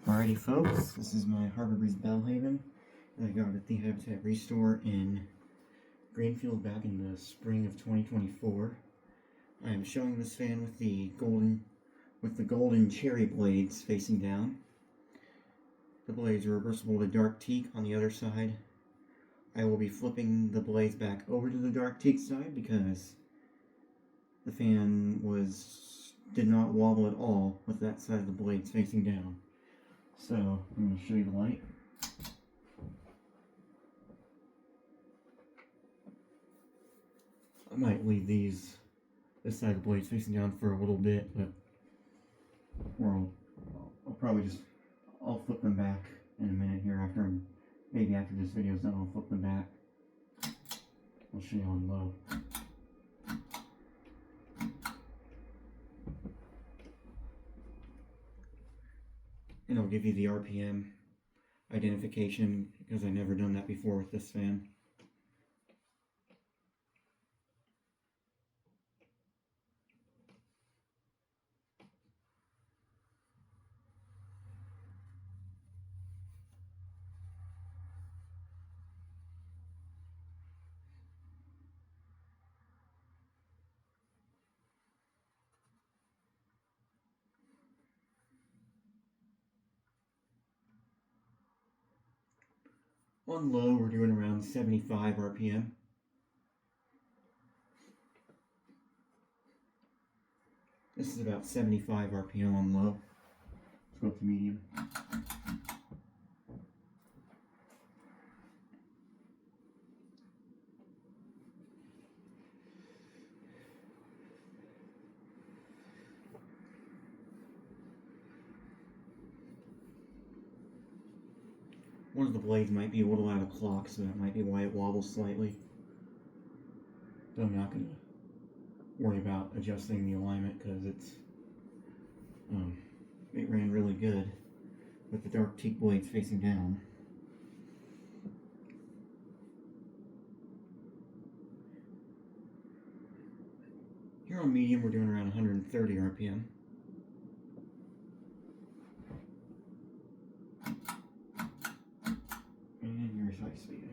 Alrighty folks, this is my Harbor Breeze Bellhaven that I got at the Habitat Restore in Greenfield back in the spring of 2024. I am showing this fan with the golden cherry blades facing down. The blades are reversible to dark teak on the other side. I will be flipping the blades back over to the dark teak side because the fan did not wobble at all with that side of the blades facing down. So, I'm going to show you the light. I might leave this side of the blades facing down for a little bit, but I'll probably I'll flip them back in a minute here maybe after this video is done, I'll flip them back. I'll show you on low. And I'll give you the RPM identification because I've never done that before with this fan. On low, we're doing around 75 RPM. This is about 75 RPM on low. Let's go up to medium. One of the blades might be a little out of clock, so that might be why it wobbles slightly. But I'm not going to worry about adjusting the alignment because it ran really good with the dark teak blades facing down. Here on medium, we're doing around 130 RPM. High speed.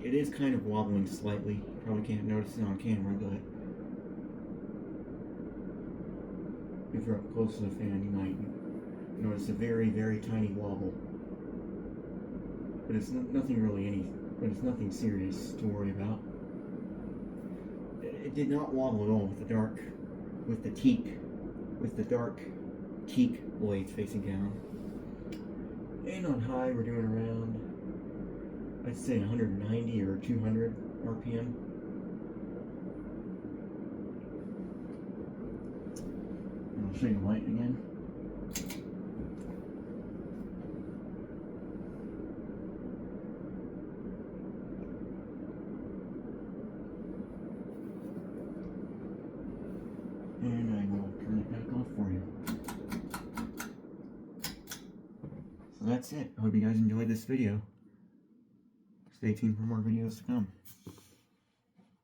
It is kind of wobbling slightly. You probably can't notice it on camera, but if you're up close to the fan, you might notice a very, very tiny wobble. But it's nothing serious to worry about. It did not wobble at all with the dark teak blades facing down. And on high, we're doing around, I'd say 190 or 200 RPM. And I'll show you the light again. And I will turn it back off for you. So that's it. I hope you guys enjoyed this video. Stay tuned for more videos to come.